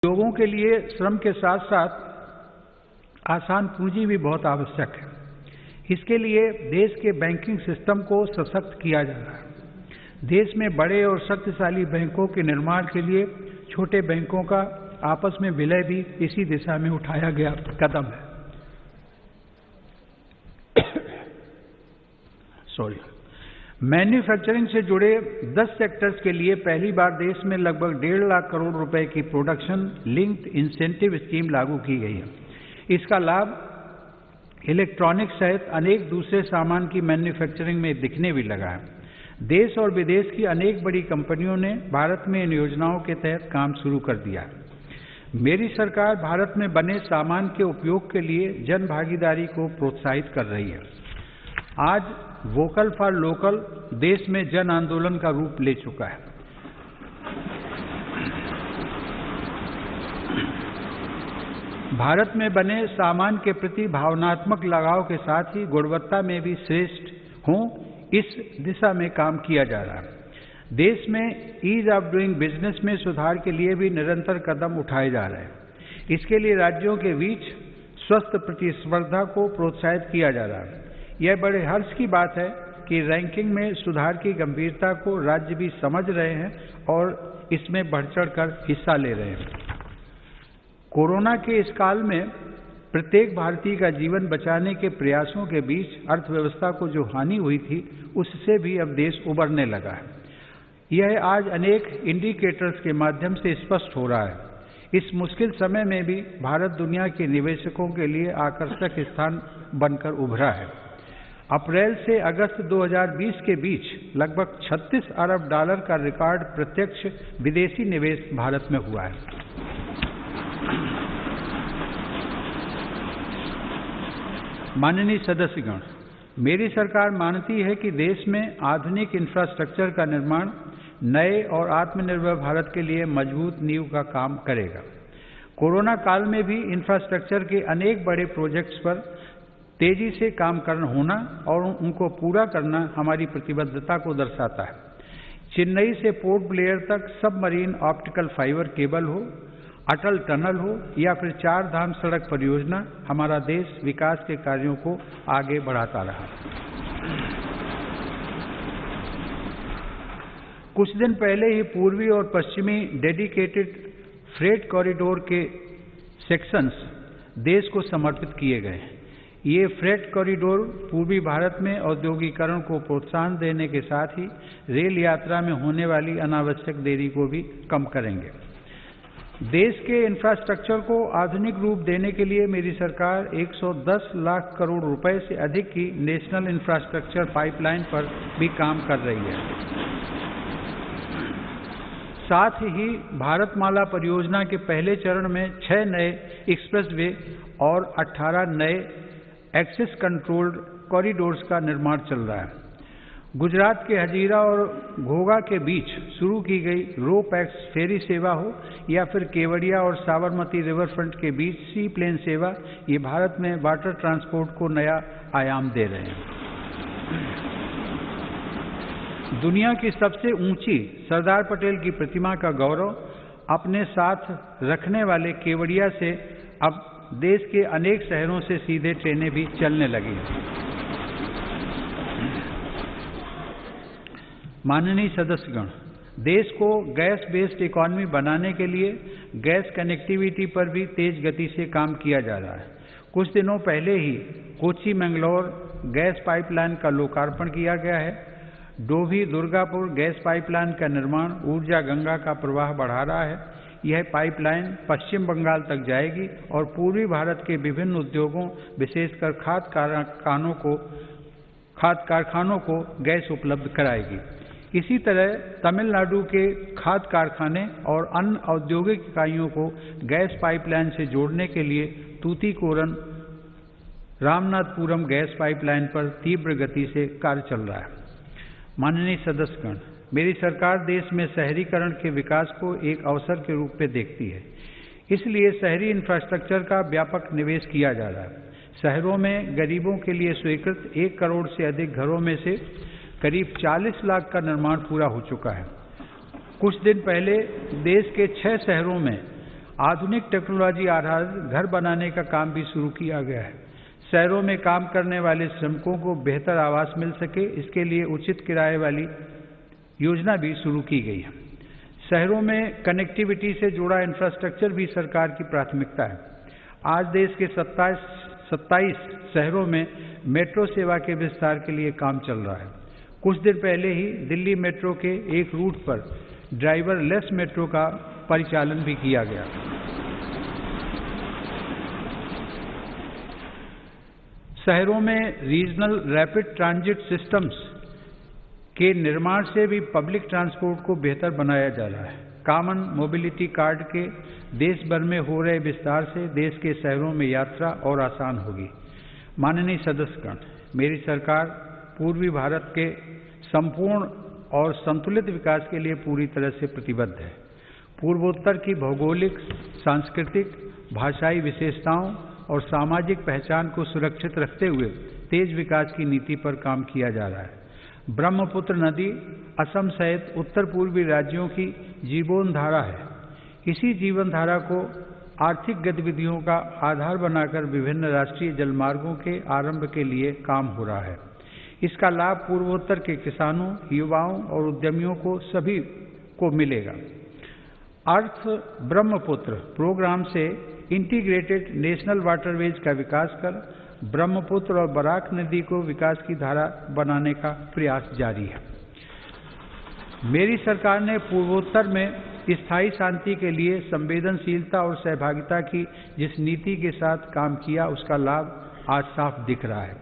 लोगों के लिए श्रम के साथ साथ आसान पूंजी भी बहुत आवश्यक है। इसके लिए देश के बैंकिंग सिस्टम को सशक्त किया जा रहा है। देश में बड़े और शक्तिशाली बैंकों के निर्माण के लिए छोटे बैंकों का आपस में विलय भी इसी दिशा में उठाया गया कदम है। मैन्युफैक्चरिंग से जुड़े 10 सेक्टर्स के लिए पहली बार देश में लगभग 1.5 लाख करोड़ रुपए की प्रोडक्शन लिंक्ड इंसेंटिव स्कीम लागू की गई है। इसका लाभ इलेक्ट्रॉनिक्स सहित अनेक दूसरे सामान की मैन्युफैक्चरिंग में दिखने भी लगा है। देश और विदेश की अनेक बड़ी कंपनियों ने भारत में इन योजनाओं के तहत काम शुरू कर दिया है। मेरी सरकार भारत में बने सामान के उपयोग के लिए जन भागीदारी को प्रोत्साहित कर रही है। आज वोकल फॉर लोकल देश में जन आंदोलन का रूप ले चुका है। भारत में बने सामान के प्रति भावनात्मक लगाव के साथ ही गुणवत्ता में भी श्रेष्ठ हों, इस दिशा में काम किया जा रहा है। देश में ईज ऑफ डूइंग बिजनेस में सुधार के लिए भी निरंतर कदम उठाए जा रहे हैं। इसके लिए राज्यों के बीच स्वस्थ प्रतिस्पर्धा को प्रोत्साहित किया जा रहा है। यह बड़े हर्ष की बात है कि रैंकिंग में सुधार की गंभीरता को राज्य भी समझ रहे हैं और इसमें बढ़-चढ़ कर हिस्सा ले रहे हैं। कोरोना के इस काल में प्रत्येक भारतीय का जीवन बचाने के प्रयासों के बीच अर्थव्यवस्था को जो हानि हुई थी, उससे भी अब देश उबरने लगा है। यह आज अनेक इंडिकेटर्स के माध्यम से स्पष्ट हो रहा है। इस मुश्किल समय में भी भारत दुनिया के निवेशकों के लिए आकर्षक स्थान बनकर उभरा है। अप्रैल से अगस्त 2020 के बीच लगभग 36 अरब डॉलर का रिकॉर्ड प्रत्यक्ष विदेशी निवेश भारत में हुआ है। माननीय सदस्यगण, मेरी सरकार मानती है कि देश में आधुनिक इंफ्रास्ट्रक्चर का निर्माण नए और आत्मनिर्भर भारत के लिए मजबूत नींव का काम करेगा। कोरोना काल में भी इंफ्रास्ट्रक्चर के अनेक बड़े प्रोजेक्ट्स पर तेजी से काम करना होना और उनको पूरा करना हमारी प्रतिबद्धता को दर्शाता है। चेन्नई से पोर्ट ब्लेयर तक सबमरीन ऑप्टिकल फाइबर केबल हो, अटल टनल हो या फिर 4 धाम सड़क परियोजना, हमारा देश विकास के कार्यों को आगे बढ़ाता रहा। कुछ दिन पहले ही पूर्वी और पश्चिमी डेडिकेटेड फ्रेट कॉरिडोर के सेक्शंस देश को समर्पित किए गए। ये फ्रेट कॉरिडोर पूर्वी भारत में औद्योगिकरण को प्रोत्साहन देने के साथ ही रेल यात्रा में होने वाली अनावश्यक देरी को भी कम करेंगे। देश के इंफ्रास्ट्रक्चर को आधुनिक रूप देने के लिए मेरी सरकार 110 लाख करोड़ रुपए से अधिक की नेशनल इंफ्रास्ट्रक्चर पाइपलाइन पर भी काम कर रही है। साथ ही भारतमाला परियोजना के पहले चरण में 6 नए एक्सप्रेसवे और 18 नए एक्सेस कंट्रोल्ड कॉरिडोर्स का निर्माण चल रहा है। गुजरात के हजीरा और घोघा के बीच शुरू की गई रो पैक्स फेरी सेवा हो या फिर केवड़िया और साबरमती रिवर फ्रंट के बीच सी प्लेन सेवा, ये भारत में वाटर ट्रांसपोर्ट को नया आयाम दे रहे हैं। दुनिया की सबसे ऊंची सरदार पटेल की प्रतिमा का गौरव अपने साथ रखने वाले केवड़िया से अब देश के अनेक शहरों से सीधे ट्रेनें भी चलने लगी हैं। माननीय सदस्यगण, देश को गैस बेस्ड इकोनॉमी बनाने के लिए गैस कनेक्टिविटी पर भी तेज गति से काम किया जा रहा है। कुछ दिनों पहले ही कोच्चि मैंगलोर गैस पाइपलाइन का लोकार्पण किया गया है। डोभी दुर्गापुर गैस पाइपलाइन का निर्माण ऊर्जा गंगा का प्रवाह बढ़ा रहा है। यह पाइपलाइन पश्चिम बंगाल तक जाएगी और पूर्वी भारत के विभिन्न उद्योगों, विशेषकर खाद कारखानों को गैस उपलब्ध कराएगी। इसी तरह तमिलनाडु के खाद कारखाने और अन्य औद्योगिक इकाइयों को गैस पाइपलाइन से जोड़ने के लिए तूतीकोरन रामनाथपुरम गैस पाइपलाइन पर तीव्र गति से कार्य चल रहा है। माननीय सदस्यगण, मेरी सरकार देश में शहरीकरण के विकास को एक अवसर के रूप में देखती है। इसलिए शहरी इंफ्रास्ट्रक्चर का व्यापक निवेश किया जा रहा है। शहरों में गरीबों के लिए स्वीकृत 1 करोड़ से अधिक घरों में से करीब 40 लाख का निर्माण पूरा हो चुका है। कुछ दिन पहले देश के 6 शहरों में आधुनिक टेक्नोलॉजी आधारित घर बनाने का काम भी शुरू किया गया है। शहरों में काम करने वाले श्रमिकों को बेहतर आवास मिल सके, इसके लिए उचित किराए वाली योजना भी शुरू की गई है। शहरों में कनेक्टिविटी से जुड़ा इंफ्रास्ट्रक्चर भी सरकार की प्राथमिकता है। आज देश के 27 शहरों में मेट्रो सेवा के विस्तार के लिए काम चल रहा है। कुछ दिन पहले ही दिल्ली मेट्रो के एक रूट पर ड्राइवरलेस मेट्रो का परिचालन भी किया गया। शहरों में रीजनल रैपिड ट्रांजिट सिस्टम्स के निर्माण से भी पब्लिक ट्रांसपोर्ट को बेहतर बनाया जा रहा है। कॉमन मोबिलिटी कार्ड के देश भर में हो रहे विस्तार से देश के शहरों में यात्रा और आसान होगी। माननीय सदस्यगण, मेरी सरकार पूर्वी भारत के संपूर्ण और संतुलित विकास के लिए पूरी तरह से प्रतिबद्ध है। पूर्वोत्तर की भौगोलिक, सांस्कृतिक, भाषाई विशेषताओं और सामाजिक पहचान को सुरक्षित रखते हुए तेज विकास की नीति पर काम किया जा रहा है। ब्रह्मपुत्र नदी असम सहित उत्तर पूर्वी राज्यों की जीवन धारा है। इसी जीवन धारा को आर्थिक गतिविधियों का आधार बनाकर विभिन्न राष्ट्रीय जलमार्गों के आरंभ के लिए काम हो रहा है। इसका लाभ पूर्वोत्तर के किसानों, युवाओं और उद्यमियों को सभी को मिलेगा। अर्थ ब्रह्मपुत्र प्रोग्राम से इंटीग्रेटेड नेशनल वाटरवेज का विकास कर ब्रह्मपुत्र और बराक नदी को विकास की धारा बनाने का प्रयास जारी है। मेरी सरकार ने पूर्वोत्तर में स्थायी शांति के लिए संवेदनशीलता और सहभागिता की जिस नीति के साथ काम किया, उसका लाभ आज साफ दिख रहा है।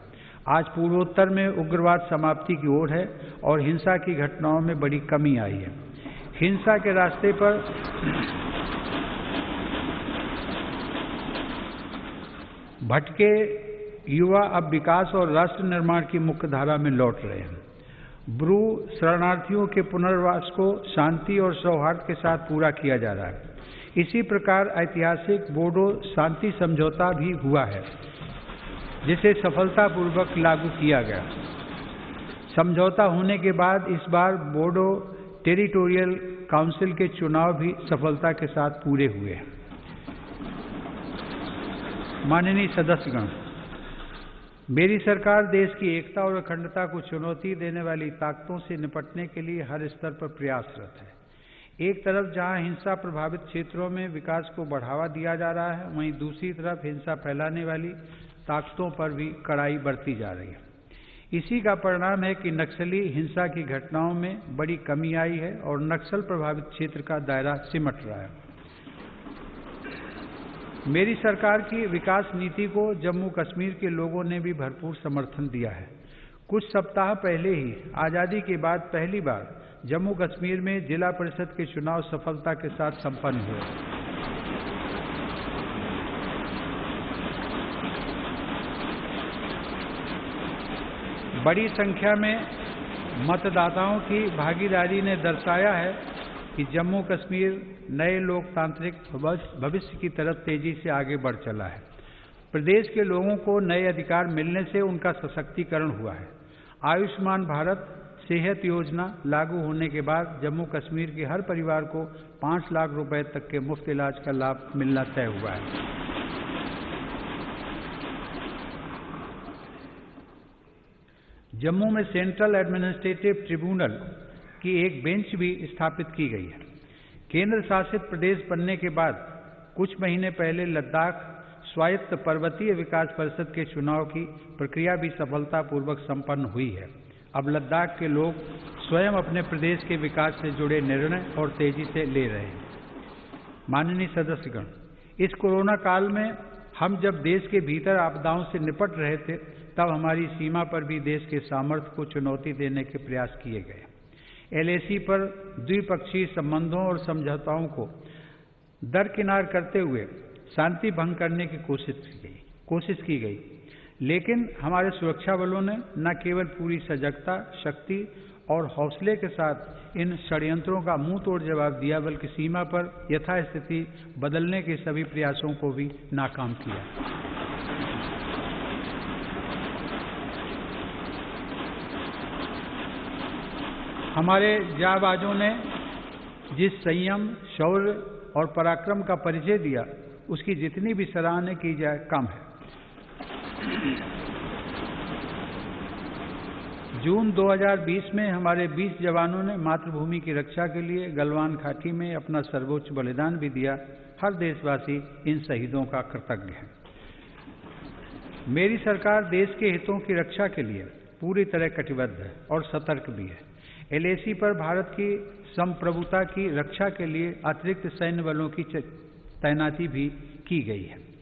आज पूर्वोत्तर में उग्रवाद समाप्ति की ओर है और हिंसा की घटनाओं में बड़ी कमी आई है। हिंसा के रास्ते पर भटके युवा अब विकास और राष्ट्र निर्माण की मुख्य धारा में लौट रहे हैं। ब्रू शरणार्थियों के पुनर्वास को शांति और सौहार्द के साथ पूरा किया जा रहा है। इसी प्रकार ऐतिहासिक बोडो शांति समझौता भी हुआ है, जिसे सफलतापूर्वक लागू किया गया। समझौता होने के बाद इस बार बोडो टेरिटोरियल काउंसिल के चुनाव भी सफलता के साथ पूरे हुए हैं। माननीय सदस्यगण, मेरी सरकार देश की एकता और अखंडता को चुनौती देने वाली ताकतों से निपटने के लिए हर स्तर पर प्रयासरत है। एक तरफ जहां हिंसा प्रभावित क्षेत्रों में विकास को बढ़ावा दिया जा रहा है, वहीं दूसरी तरफ हिंसा फैलाने वाली ताकतों पर भी कड़ाई बरती जा रही है। इसी का परिणाम है कि नक्सली हिंसा की घटनाओं में बड़ी कमी आई है और नक्सल प्रभावित क्षेत्र का दायरा सिमट रहा है। मेरी सरकार की विकास नीति को जम्मू कश्मीर के लोगों ने भी भरपूर समर्थन दिया है। कुछ सप्ताह पहले ही आज़ादी के बाद पहली बार जम्मू कश्मीर में जिला परिषद के चुनाव सफलता के साथ संपन्न हुए। बड़ी संख्या में मतदाताओं की भागीदारी ने दर्शाया है कि जम्मू कश्मीर नए लोकतांत्रिक भविष्य की तरफ तेजी से आगे बढ़ चला है। प्रदेश के लोगों को नए अधिकार मिलने से उनका सशक्तिकरण हुआ है। आयुष्मान भारत सेहत योजना लागू होने के बाद जम्मू कश्मीर के हर परिवार को 5 लाख रुपए तक के मुफ्त इलाज का लाभ मिलना तय हुआ है। जम्मू में सेंट्रल एडमिनिस्ट्रेटिव ट्रिब्यूनल की एक बेंच भी स्थापित की गई है। केंद्र शासित प्रदेश बनने के बाद कुछ महीने पहले लद्दाख स्वायत्त पर्वतीय विकास परिषद के चुनाव की प्रक्रिया भी सफलतापूर्वक संपन्न हुई है। अब लद्दाख के लोग स्वयं अपने प्रदेश के विकास से जुड़े निर्णय और तेजी से ले रहे हैं। माननीय सदस्यगण, इस कोरोना काल में हम जब देश के भीतर आपदाओं से निपट रहे थे, तब हमारी सीमा पर भी देश के सामर्थ्य को चुनौती देने के प्रयास किए गए। LAC पर द्विपक्षीय संबंधों और समझौताओं को दरकिनार करते हुए शांति भंग करने की कोशिश की गई, लेकिन हमारे सुरक्षा बलों ने न केवल पूरी सजगता, शक्ति और हौसले के साथ इन षड्यंत्रों का मुंह तोड़ जवाब दिया, बल्कि सीमा पर यथास्थिति बदलने के सभी प्रयासों को भी नाकाम किया। हमारे जाबाजों ने जिस संयम, शौर्य और पराक्रम का परिचय दिया, उसकी जितनी भी सराहना की जाए कम है। जून 2020 में हमारे 20 जवानों ने मातृभूमि की रक्षा के लिए गलवान घाटी में अपना सर्वोच्च बलिदान भी दिया। हर देशवासी इन शहीदों का कृतज्ञ है। मेरी सरकार देश के हितों की रक्षा के लिए पूरी तरह कटिबद्ध है और सतर्क भी है। LAC पर भारत की संप्रभुता की रक्षा के लिए अतिरिक्त सैन्य बलों की तैनाती भी की गई है।